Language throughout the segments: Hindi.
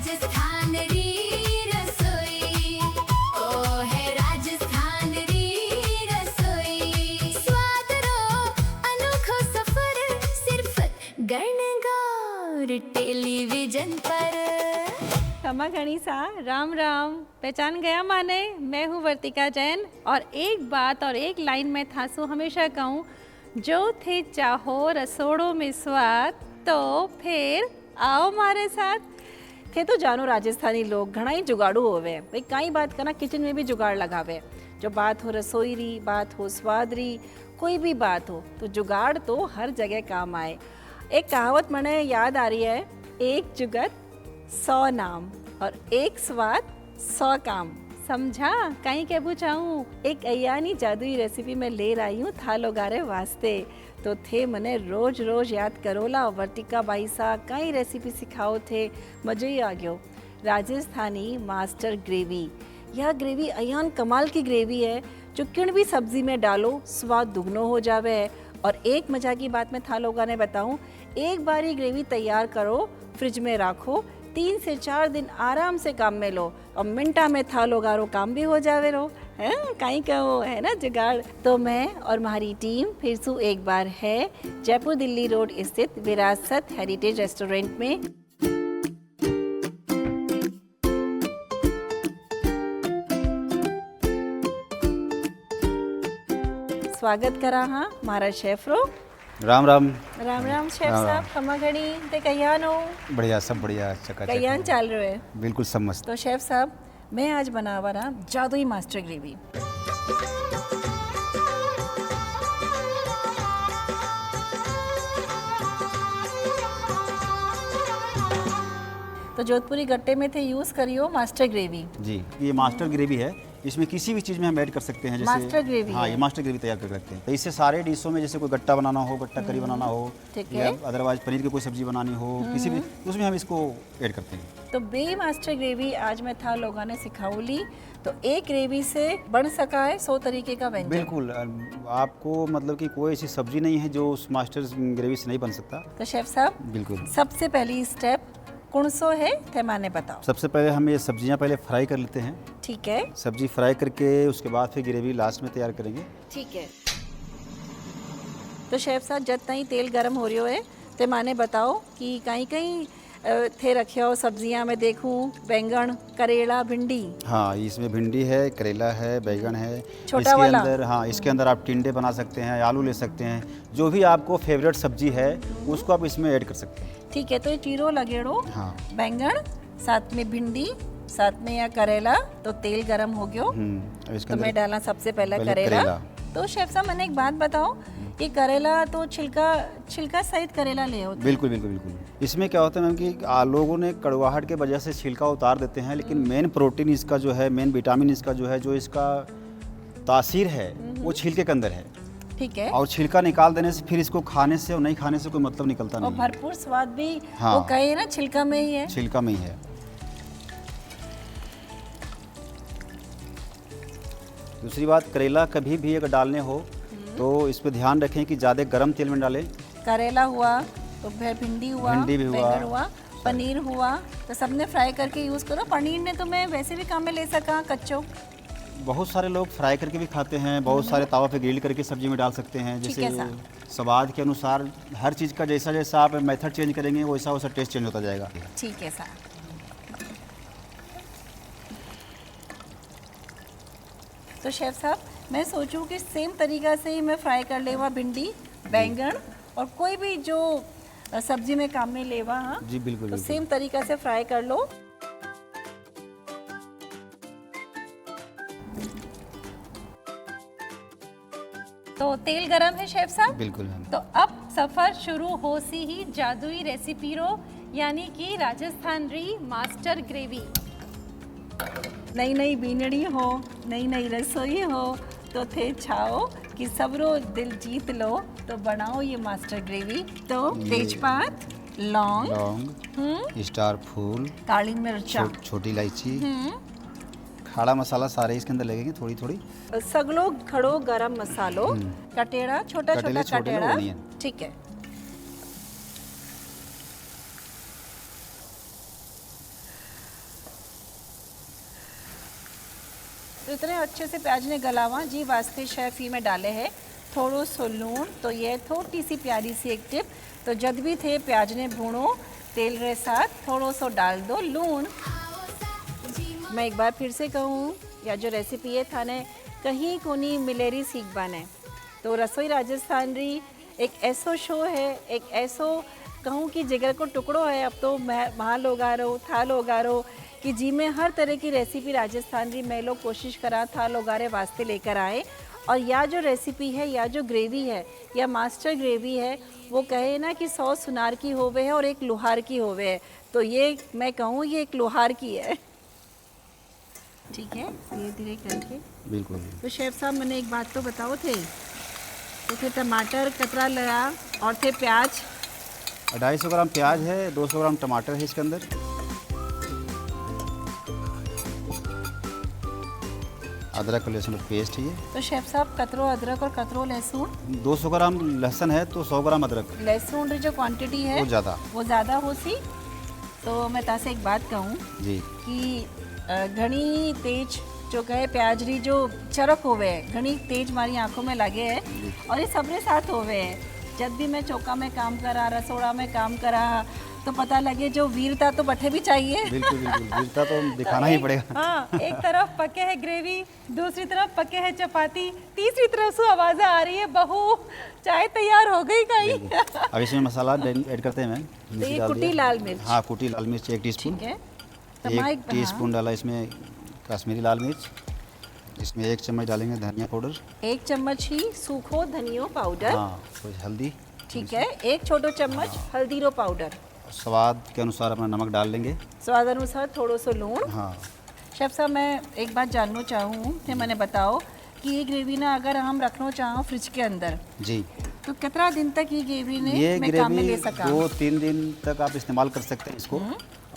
राजस्थान री रसोई, ओ है राजस्थान री रसोई। स्वाद रो अनोखो सफर सिर्फ गणगौर टेलीविजन पर। क्षमा गणिसा, राम राम। पहचान गया माने? मैं हूँ वर्तिका जैन और एक बात और एक लाइन में थासू हमेशा कहूँ, जो थे चाहो रसोड़ों में स्वाद तो फिर आओ मारे साथ। थे तो जानो राजस्थानी लोग घना ही जुगाड़ू होवे भाई, कई बात करना किचन में भी जुगाड़ लगावे। जो बात हो रसोई री, बात हो स्वाद री, कोई भी बात हो तो जुगाड़ तो हर जगह काम आए। एक कहावत मने याद आ रही है, एक जुगत 100 नाम और एक स्वाद 100 काम। समझा कहीं के पूछाऊँ? एक अयानी जादुई रेसिपी में ले रही हूँ था लोगारे वास्ते। तो थे मने रोज रोज याद करोला वर्तिका बाई सा कई रेसिपी सिखाओ थे, मज़ो ही आ गयो। राजस्थानी मास्टर ग्रेवी, यह ग्रेवी अयान कमाल की ग्रेवी है जो किन भी सब्जी में डालो स्वाद दुगनो हो जावे है। और एक मजा की बात मैं था लोगा ने बताऊँ, एक बार ही ग्रेवी तैयार करो, फ्रिज में रखो, 3 से 4 दिन आराम से काम में लो और मिनटा में था लोगारो काम भी हो जावे रो है। कहीं कहो है ना जुगाड़। तो मैं और हमारी टीम फिर से एक बार है जयपुर दिल्ली रोड स्थित विरासत हेरिटेज रेस्टोरेंट में। स्वागत करा हाँ हमारा शेफ रो। राम राम। राम राम शेफ राम साहब, खमा घड़ी ते कयान हो? बढ़िया, सब बढ़िया, चकाचक। कयान चल रहे है? बिल्कुल सब मस्त। तो शेफ साहब, मैं आज बनावा रहा जादुई मास्टर ग्रेवी। तो जोधपुरी गट्टे में थे यूज करियो मास्टर ग्रेवी। जी, ये मास्टर ग्रेवी है, इसमें किसी भी चीज़ में हम ऐड कर सकते हैं। जैसे मास्टर ग्रेवी हाँ, है। ये मास्टर ग्रेवी तैयार कर सकते हैं। तो इससे सारे डिशों में जैसे कोई गट्टा बनाना हो, गट्टा करी बनाना हो, ठीक या है। अदरवाइज पनीर की कोई सब्जी बनानी हो, किसी भी उसमें हम इसको ऐड करते हैं। तो बे मास्टर ग्रेवी आज मैं था लोगों ने सिखाऊली। तो एक ग्रेवी से बन सका है 100 तरीके का व्यंजन। बिल्कुल, आपको मतलब कि कोई ऐसी सब्जी नहीं है जो उस मास्टर ग्रेवी से नहीं बन सकता। तो शेफ साहब, बिल्कुल। सबसे पहली स्टेप कौन सो है थे माने बताओ। सबसे पहले हम ये सब्जियां पहले फ्राई कर लेते हैं। ठीक है। सब्जी फ्राई करके उसके बाद फिर ग्रेवी लास्ट में तैयार करेंगे। ठीक है। तो शेफ साहब, जब तई तेल गरम हो रही है ते माने बताओ कि कहीं कहीं थे रखे हो सब्जियां में देखूं, बैंगन, करेला, भिंडी। हाँ, इसमें भिंडी है, करेला है, बैंगन है। छोटा इसके वाला? अंदर हाँ, इसके अंदर आप टिंडे बना सकते हैं, आलू ले सकते हैं, जो भी आपको फेवरेट सब्जी है उसको आप इसमें ऐड कर सकते हैं। ठीक है। तो ये चीरो लगेड़ो, हाँ। बैंगन, साथ में भिंडी, साथ में या करेला। तो तेल गरम हो गयो अब इसके तो मैं अंदर डाला सबसे पहले पहले करेला। करेला। तो शेफ साहब, मैंने एक बात बताओ, ये करेला तो छिलका सहित करेला ले होते। बिल्कुल बिल्कुल बिल्कुल। इसमें क्या होता है मैम कि लोगों ने कड़वाहट के वजह से छिलका उतार देते हैं, लेकिन मेन प्रोटीन इसका जो है, मेन विटामिन इसका जो है, जो इसका तासीर है वो छिलके के अंदर है। ठीक है। और छिलका निकाल देने से फिर इसको खाने से और नहीं खाने से कोई मतलब निकलता और नहीं है। भरपूर स्वाद भी हाँ। वो कहे ना छिलका में ही है। छिलका में ही है। दूसरी बात, करेला कभी भी अगर डालने हो तो इस पे ध्यान रखें कि ज़्यादा गर्म तेल में डालें। करेला हुआ तो फिर भिंडी हुआ, भिंडी भी हुआ। बैंगन हुआ, पनीर हुआ, तो सबने फ्राई करके यूज़ करो। पनीर ने तो मैं वैसे भी काम में ले सका कच्चो। बहुत सारे लोग फ्राई करके भी खाते हैं, बहुत सारे तावा पे ग्रिल करके सब्जी में डाल सकते हैं। ठीक है जैसे स्वाद के अनुसार हर चीज़ का जैसा जैसा आप मेथड चेंज करेंगे वैसा वैसा टेस्ट चेंज होता जाएगा। ठीक है साहब। तो शेफ साहब, मैं सोचूं कि सेम तरीका से ही मैं फ्राई कर लेवा भिंडी, बैंगन और कोई भी जो सब्जी में काम में लेवा। हाँ जी बिल्कुल तो बिल्कुल। सेम तरीका से फ्राई कर लो। तो तेल गरम है शेफ साहब। बिल्कुल मैम। तो अब सफर शुरू हो सी ही जादुई रेसिपी रो, यानी कि राजस्थान री मास्टर ग्रेवी। नई नई बीनड़ी हो, नई नई रसोई हो, तो थे छाओ कि सबरो दिल जीत लो, तो बनाओ ये मास्टर ग्रेवी। तो तेजपात, लौंग, स्टार फूल, काली मिर्चा, छोटी इलायची, खड़ा मसाला सारे इसके अंदर लगेंगे थोड़ी थोड़ी। सगलो खड़ो गरम मसालो, कटेड़ा, छोटा छोटा छोटे कटेड़ा। ऑनियन। ठीक है। तो इतने अच्छे से प्याज ने गलावा जी वास्ते शेफ ही में डाले है थोड़ो सो लूण। तो ये थोड़ी सी प्यारी सी एक टिप, तो जब भी थे प्याज ने भूनो तेल रे साथ थोड़ो सो डाल दो लूण। मैं एक बार फिर से कहूँ, या जो रेसिपी है थाने कहीं कोनी मिलेरी सीख बाने। तो रसोई राजस्थान री एक ऐसो शो है, एक ऐसो कहूँ कि जिगर को टुकड़ो है। अब तो वहाँ लोग आ रहो था लोग आ रहो कि जी में हर तरह की रेसिपी राजस्थान री मैं लोग कोशिश करा था लोग आ रहे वास्ते लेकर आए। और या जो रेसिपी है या जो ग्रेवी है या मास्टर ग्रेवी है वो कहे ना कि 100 सुनार की होवे है और एक लोहार की होवे है, तो ये मैं कहूँ ये एक लोहार की है। ठीक है, धीरे धीरे करके। बिल्कुल। तो शेफ साहब मैंने एक बात तो बताओ थे, तो थे टमाटर कतरा लगा और थे प्याज 250 ग्राम प्याज है, 200 ग्राम टमाटर है इसके अंदर, अदरक और लहसुन का पेस्ट है ये। तो शेफ साहब कतरो अदरक और कतरो लहसुन 200 ग्राम लहसुन है तो 100 ग्राम अदरक, लहसुन री जो क्वांटिटी है वो ज़्यादा हो सी। तो मैं तासे एक बात कहूँ जी कि घनी तेज जो कहे प्याज री जो चरक होवे है घनी तेज हमारी आंखों में लगे है और ये सबरे साथ होवे है। जब भी मैं चौका में काम करा रसोड़ा में काम करा तो पता लगे जो वीरता तो बटे भी चाहिए। बिल्कुल बिल्कुल, वीरता तो दिखाना ही पड़ेगा। हाँ, एक तरफ पके है ग्रेवी, दूसरी तरफ पके है चपाती, तीसरी तरफ से आवाज़ आ रही है बहू चाय तैयार हो गई कहीं। अब इसमें मसाला ऐड करते हैं मैम। तो ये कुटी लाल मिर्च, हाँ कुटी लाल मिर्च 1 टीस्पून, ठीक है। 1 टीस्पून डाला इसमें कश्मीरी लाल मिर्च, इसमें 1 चम्मच डालेंगे धनिया पाउडर, 1 चम्मच ही सूखो धनियो पाउडर, हाँ कुछ हल्दी, ठीक है। 1 छोटो चम्मच हल्दी रो पाउडर, स्वाद के अनुसार अपना नमक डाल लेंगे, स्वाद अनुसार थोड़ो सो लूण। हाँ। शेफ साहब मैं एक बात जानना चाहूँ थे, मैंने बताओ कि ये ग्रेवी ना अगर हम रखना चाहो फ्रिज के अंदर जी तो कितना दिन तक ये ग्रेवी ने ये मैं काम में ग्रेवी ले सका? 2-3 दिन तक आप इस्तेमाल कर सकते हैं इसको।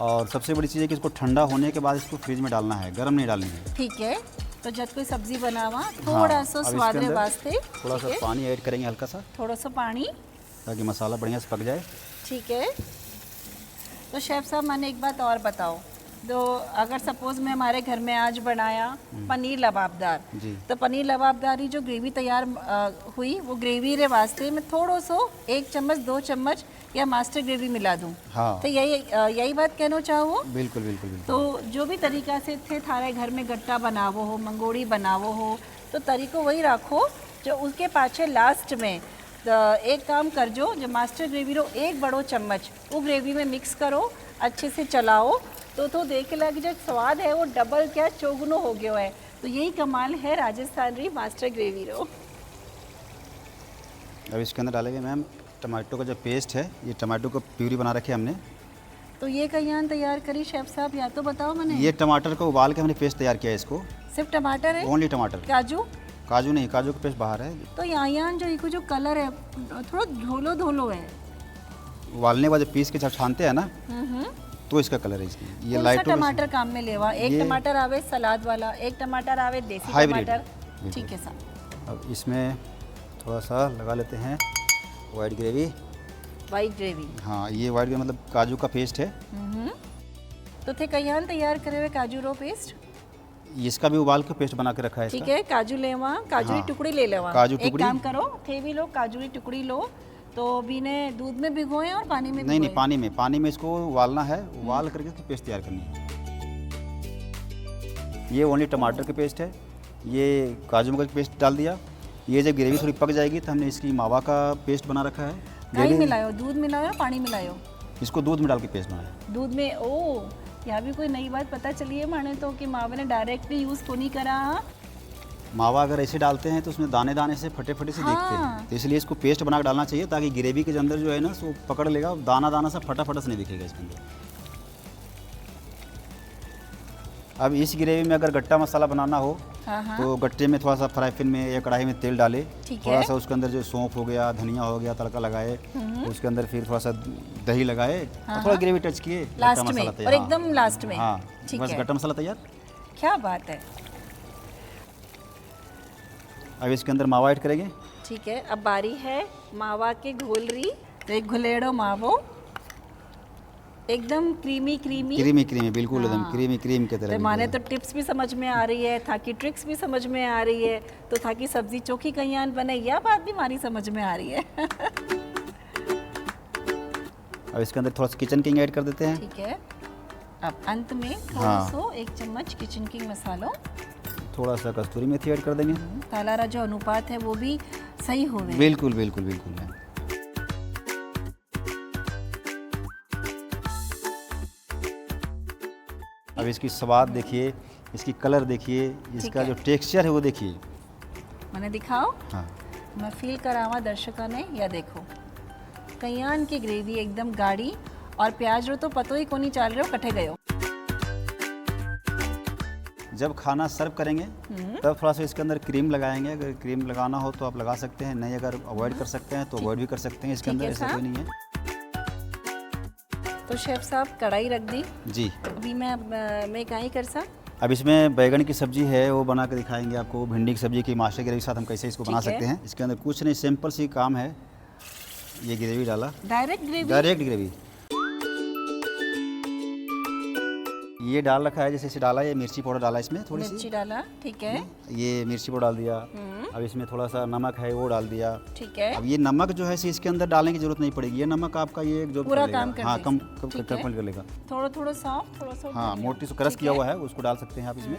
और सबसे बड़ी चीज़ है कि इसको ठंडा होने के बाद इसको फ्रिज में डालना है, गर्म नहीं डालनी है। ठीक है। तो जब कोई सब्जी बनावा थोड़ा सा अब इसके स्वाद रे अंदर वास्ते थोड़ा सा पानी ऐड करेंगे हल्का सा, थोड़ा सा पानी, ताकि मसाला बढ़िया से पक जाए। ठीक है। तो शेफ साहब मैंने एक बात और बताओ, तो अगर सपोज मैं हमारे घर में आज बनाया पनीर लबाबदार, जी। तो पनीर लबाबदारी जो ग्रेवी तैयार हुई वो ग्रेवी रे वास्ते मैं थोड़ो सो 1 चम्मच 2 चम्मच या मास्टर ग्रेवी मिला दूं। हाँ तो यही बात कहना चाहो। बिल्कुल बिल्कुल बिल्कुल। तो जो भी तरीका से थे थारे घर में गट्टा बनावो हो मंगोड़ी बनावो हो तो तरीको वही रखो, जो उसके पाछे लास्ट में एक काम कर जो मास्टर ग्रेवी रो 1 बड़ो चम्मच वो ग्रेवी में मिक्स करो, अच्छे से चलाओ तो देखे लगे जो स्वाद है वो डबल क्या चौगुनो हो गया है। तो यही कमाल है राजस्थान री मास्टर ग्रेवी रो। अब इसके अंदर डालेंगे मैम टमाटो का जो पेस्ट है, ये टमाटो का प्यूरी बना रखे हमने। तो ये कहीं तैयार करी शेफ साहब, या तो बताओ मैंने। ये टमाटर को उबाल के हमने पेस्ट तैयार किया है इसको। सिर्फ टमाटर है? ओनली टमाटर, काजू? काजू नहीं, काजू का पेस्ट बाहर है। तो यहाँ जो इको जो कलर है थोड़ा धोलो धोलो है। उबालने के बाद जब पीस के जब छानते हैं ना तो इसका कलर है इसकी। ये कौन लाइट सा टमाटर काम में लेवा? एक टमाटर आवे सलाद वाला, एक टमाटर आवे देसी हाइब्रिड। टमाटर, ठीक है साहब। अब इसमें थोड़ा सा लगा लेते हैं वाइट ग्रेवी। वाइट ग्रेवी, हाँ ये वाइट ग्रेवी मतलब काजू का पेस्ट है। तो थे कहीं तैयार करे हुए काजू रो पेस्ट, इसका भी उबाल के पेस्ट बना के रखा है ठीक इसका। है। काजू लेवा, काजू की हाँ, टुकड़ी ले लेवा। काजू एक टुकड़ी। काम करो, थे भी लो काजू की टुकड़ी लो, तो बीने दूध में भिगोए और पानी में नहीं भिगोए? पानी में इसको उबालना है, उबाल करके इसकी पेस्ट तैयार करनी है। ये ओनली टमाटर के पेस्ट है, ये काजू मगज पेस्ट डाल दिया। ये जब ग्रेवी थोड़ी पक जाएगी तो हमने इसकी मावा का पेस्ट बना रखा है। कहीं मिलायो, दूध मिलायो पानी मिलायो? इसको दूध में डाल के पेस्ट बनाया। दूध में? ओ यहाँ भी कोई नई बात पता चली है माने तो कि मावे ने डायरेक्टली यूज़ तो नहीं करा। मावा अगर ऐसे डालते हैं तो उसमें दाने दाने से फटे फटे से दिखते हैं, तो इसलिए इसको पेस्ट बना के डालना चाहिए ताकि ग्रेवी के अंदर जो है ना वो पकड़ लेगा, दाना दाना सा फटा फटा से नहीं दिखेगा इसके अंदर। अब इस ग्रेवी में अगर गट्टा मसाला बनाना हो तो गट्टे में थोड़ा सा फ्राई पैन में या कढ़ाई में तेल डाले, थोड़ा सा उसके अंदर जो सौंफ हो गया, धनिया हो गया, तड़का लगाए, उसके अंदर फिर थोड़ा सा दही लगाए और थोड़ा ग्रेवी टच किए, लास्ट में और एकदम लास्ट में। हाँ ठीक बस है, गट्टा मसाला तैयार। क्या बात है। अब इसके अंदर मावा ऐड करेंगे। ठीक है, अब बारी है मावा के घोल री। तो एक घुलेड़ो मावो, एकदम क्रीमी क्रीमी। क्रीमी क्रीमी बिल्कुल एकदम क्रीमी क्रीम की तरह। तो माने तो टिप्स भी समझ में आ रही है, ताकि ट्रिक्स भी समझ में आ रही है, तो ताकि सब्जी चोखी कईयान बने, यह बात भी हमारी समझ में आ रही है। अब इसके अंदर थोड़ा सा किचन किंग ऐड कर देते हैं। ठीक है। अब अंत में थोड़ा हाँ। सा 1 चम्मच किचन किंग मसालो, थोड़ा सा कस्तूरी मेथी ऐड कर देंगे। तालारा जो अनुपात है वो भी सही होवे। बिल्कुल बिल्कुल बिल्कुल मैम। अब इसकी स्वाद देखिए, इसकी कलर देखिए, इसका है। जो टेक्सचर है वो देखिए। मैंने दिखाओ, हाँ मैं फील करावा दर्शकों ने, या देखो कईयान की ग्रेवी एकदम गाढ़ी, और प्याज रो तो पतो ही कोनी चल रहे हो कटे गयो। जब खाना सर्व करेंगे तब थोड़ा सा इसके अंदर क्रीम लगाएंगे। अगर क्रीम लगाना हो तो आप लगा सकते हैं, नहीं अगर अवॉइड कर सकते हैं तो अवॉइड भी कर सकते हैं। इसके ठीक अंदर है ऐसा साहब। कोई नहीं है। तो शेफ साहब कढ़ाई रख दी, जी। अभी मैं क्या ही कर सा। अब इसमें बैगन की सब्जी है वो बना के दिखाएंगे आपको। भिंडी की सब्जी की मास्टर ग्रेवी के साथ हम कैसे इसको बना ठीक है। सकते हैं। इसके अंदर कुछ नहीं, सिंपल सी काम है। ये ग्रेवी डाला, डायरेक्ट ग्रेवी। डायरेक्ट ग्रेवी ये डाल रखा है। जैसे इसे डाला, ये मिर्ची पाउडर डाला इसमें थोड़ी मिर्ची सी, डाला, ठीक है। ये मिर्ची पाउडर डाल दिया। अब इसमें थोड़ा सा नमक है वो डाल दिया। ठीक है। अब ये नमक जो है इसे इसके अंदर डालने की जरूरत नहीं पड़ेगी। ये नमक आपका ये जो पूरा लेगा, काम कर हाँ देगा। कम ठीक है। कम कर लेगा। थोड़ा थोड़ा सॉफ्ट, थोड़ा सा हाँ धनिया। मोटी से क्रश ठीक किया है। हुआ है उसको डाल सकते हैं आप इसमें।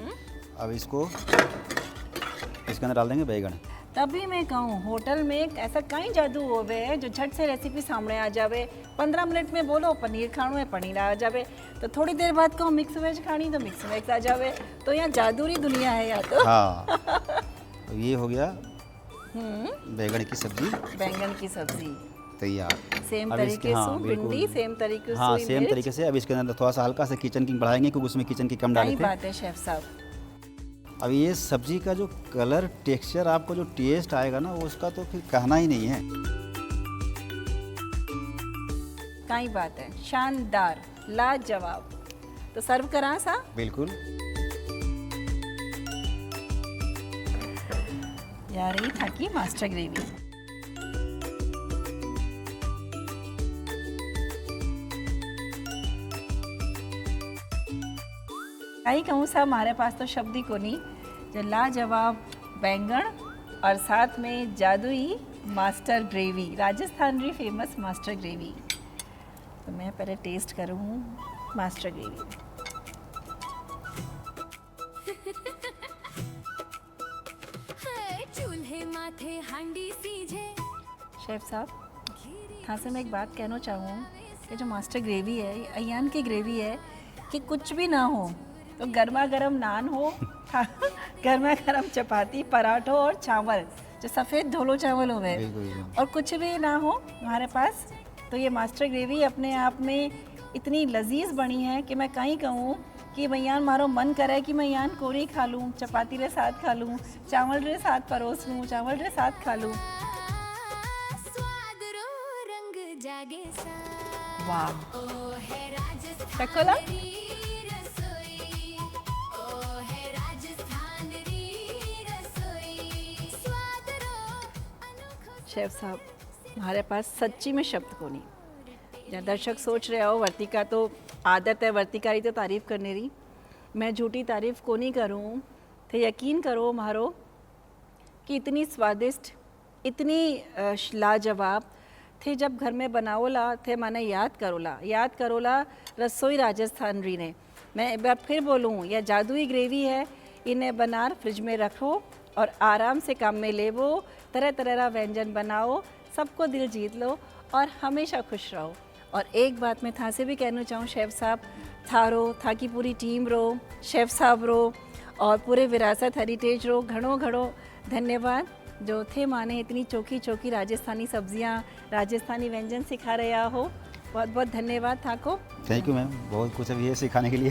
अब इसको इसके अंदर डाल देंगे बैगन। तभी मैं कहूँ होटल में एक ऐसा कहीं जादू होवे है जो झट से रेसिपी सामने आ जावे। 15 मिनट में बोलो पनीर खाणो है, पनीर आ जावे। तो थोड़ी देर बाद कहूँ मिक्स वेज खानी, तो मिक्स वेज आ जावे। तो यहाँ जादूरी दुनिया है या तो। हाँ तो ये हो गया बैगन की सब्जी बैंगन की सब्जी तैयार। सेम अब तरीके इसके- हाँ, से बिल्कुल। भिंडी, सेम तरीके हाँ से सेम मिर्च। तरीके से। अब इसके अंदर थोड़ा सा हल्का सा किचन किंग बढ़ाएंगे क्योंकि उसमें किचन की कम डाले सही थे। बात है शेफ साहब। अब ये सब्जी का जो कलर, टेक्सचर, आपको जो टेस्ट आएगा ना वो उसका तो फिर कहना ही नहीं है। कई बात है, शानदार, लाजवाब। तो सर्व करा सा। बिल्कुल। यार ये था कि मास्टर ग्रेवी। कहीं कहूँ सा हमारे पास तो शब्द ही को नहीं, जो लाजवाब बैंगन और साथ में जादुई मास्टर ग्रेवी, राजस्थान की फेमस मास्टर ग्रेवी। तो मैं पहले टेस्ट करूँ मास्टर ग्रेवी। चूल्हे माथे हांडी सीझे। शेफ साहब, था से मैं एक बात कहना चाहूँ कि जो मास्टर ग्रेवी है, ये अयान की ग्रेवी है कि कुछ भी ना हो तो गर्मा गर्म नान हो, गर्मा गर्म चपाती, पराठो और चावल, जो सफ़ेद ढोलो चावल हो गए, बिल्कुल। और कुछ भी ना हो हमारे पास, तो ये मास्टर ग्रेवी अपने आप में इतनी लजीज बनी है कि मैं कहीं कहूँ कि भैयान मारो मन करे कि मैं यान कोरी खा लूँ, चपाती रे साथ खा लूँ, चावल रे साथ परोस लूँ, चावल रे साथ खा लूँ। स्वाद रो रंग जागे सा। वाह। ओ है राजस्थान चकोला? री रसोई। ओ है राजस्थान री रसोई। स्वाद रो अनोखो। शेफ साहब, हमारे पास सच्ची में शब्द को नहीं। या दर्शक सोच रहे हो वर्तिका तो आदत है वर्तिका की तो तारीफ़ करने रही, मैं झूठी तारीफ़ को नहीं करूँ तो यकीन करो मारो कि इतनी स्वादिष्ट, इतनी लाजवाब थे जब घर में बनाओला थे, माने याद करोला रसोई राजस्थान री ने। मैं एक बार फिर बोलूँ, यह जादुई ग्रेवी है, इन्हें बना फ्रिज में रखो और आराम से काम में लेवो, तरह तरह का व्यंजन बनाओ, सबको दिल जीत लो और हमेशा खुश रहो। और एक बात मैं था से भी कहना चाहूँ शेफ़ साहब, था की पूरी टीम रो, शेफ़ साहब रो और पूरे विरासत हेरिटेज रो घणो घणो धन्यवाद जो थे माने इतनी चोखी चोखी राजस्थानी सब्जियाँ, राजस्थानी व्यंजन सिखा रहे हो। बहुत बहुत धन्यवाद था को। थैंक यू मैम, बहुत कुछ अभी है सिखाने के लिए।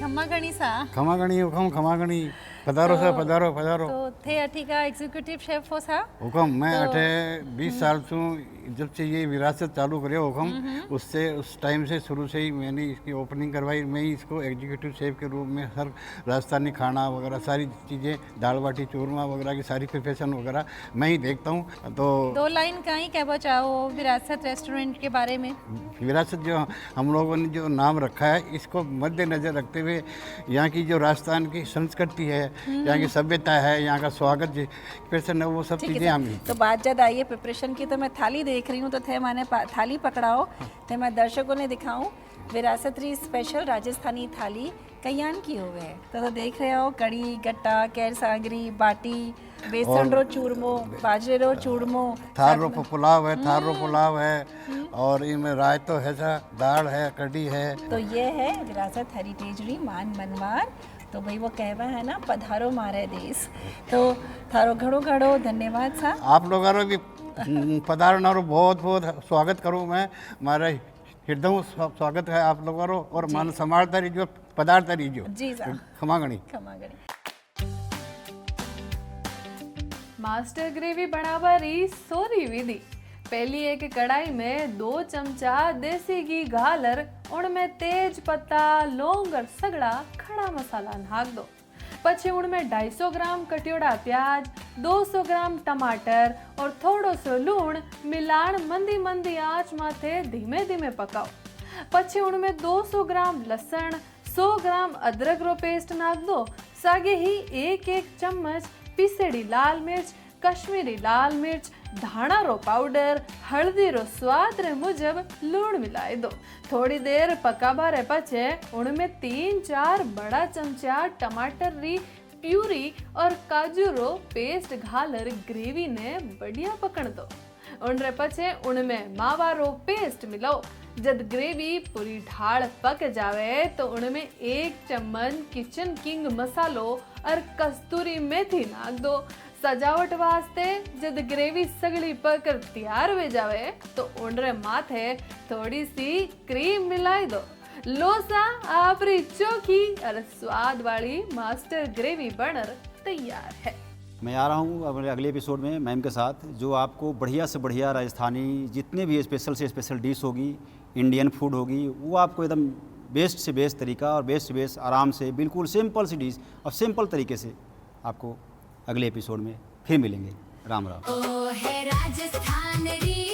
खम्मा गणी सा। खमागणी हुकम खमागणी पधारो सा पधारो पधारो। तो थे अठी का एग्जीक्यूटिव शेफ हो सा। हुकम मैं अठे 20 साल तू जब से ये विरासत चालू करे हुक्म, उससे उस टाइम से शुरू से ही मैंने इसकी ओपनिंग करवाई। मैं ही इसको एग्जीक्यूटिव शेफ के रूप में हर राजस्थानी खाना वगैरह सारी चीज़ें, दाल बाटी चूरमा वगैरह की सारी प्रिपरेशन वगैरह मैं ही देखता हूँ। तो 2 लाइन कहीं कहना चाहो विरासत रेस्टोरेंट के बारे में? विरासत जो हम लोगों ने जो नाम रखा है, इसको मद्देनज़र रखते हुए यहाँ की जो राजस्थान की संस्कृति है, यहाँ की सभ्यता है, यहाँ का स्वागत प्रिपरेशन है, वो सब ठीक है चीज़ें हम सर। तो बात जब आई है प्रिपरेशन की, तो मैं थाली देख रही हूँ, तो थे मैंने थाली पकड़ाओ, तो मैं दर्शकों ने दिखाऊं विरासत री स्पेशल राजस्थानी थाली कल्याण की हुए है। तो देख रहे हो कड़ी, गट्टा, केर सांगरी, बाटी, बेसन रो चूरमो, बाजरे रो चूरमो, थार रो पुलाव है, थार रो पुलाव है, और इनमें रायतो है, दाल है, कड़ी है। तो ये है विरासत हेरिटेज री मान मनवार। तो भाई वो कहवा है ना, पधारो मारे देश। तो थारो घड़ो घड़ो धन्यवाद सा। आप लोगों भी पधारना बहुत बहुत स्वागत करूँ मैं। हमारा हृदय स्वागत है आप लोगों को, और मान संभालता रहिए, पदार्थ रहिए। जी सर। खमागणी खमागणी। मास्टर ग्रेवी बनावा री सोरी विधि। पहली एक कढ़ाई में 2 चमचा देसी घी घालर उनमें तेज पत्ता, लौंग और सगड़ा खड़ा मसाला नाक दो। पछे उनमें 250 ग्राम कटियोड़ा प्याज, 200 ग्राम टमाटर और थोड़ो सो लूण मिलाण मंदी मंदी आंच माथे धीमे धीमे पकाओ। पछे उनमें 200 ग्राम लहसुन, 100 ग्राम अदरक रो पेस्ट नाक दो। सागे ही 1-1 चम्मच पीसेड़ी लाल मिर्च, कश्मीरी लाल मिर्च, धाणा रो पाउडर, हल्दी रो स्वाद रे मुजब लूण मिलाई दो। थोड़ी देर पकाबा रे पछे उनमें 3-4 बड़ा चमचा टमाटर री प्यूरी और काजू रो पेस्ट घालर ग्रेवी ने बढ़िया पकड़ दो। उनरे पछे उनमें मावा रो पेस्ट मिलाओ। जब ग्रेवी पूरी ढाल पक जावे तो उनमें 1 चम्मच किचन किंग मसालो और कस्तूरी मेथी नाक दो। सजावट वास्ते जब ग्रेवी सगड़ी पककर तैयार हो जावे तो उनरे माथे थोड़ी सी क्रीम मिलाई दो। लोसा आपरी चोखी और स्वाद वाली मास्टर ग्रेवी बनर तैयार है। मैं आ रहा हूँ अपने अगले एपिसोड में मैम के साथ, जो आपको बढ़िया से बढ़िया राजस्थानी जितने भी स्पेशल से स्पेशल डिश होगी, इंडियन फूड होगी, वो आपको एकदम बेस्ट से बेस्ट तरीका और बेस्ट से बेस्ट आराम से बिल्कुल सिंपल सी डिश और सिंपल तरीके से आपको अगले एपिसोड में फिर मिलेंगे। राम राम। ओ है राजस्थान री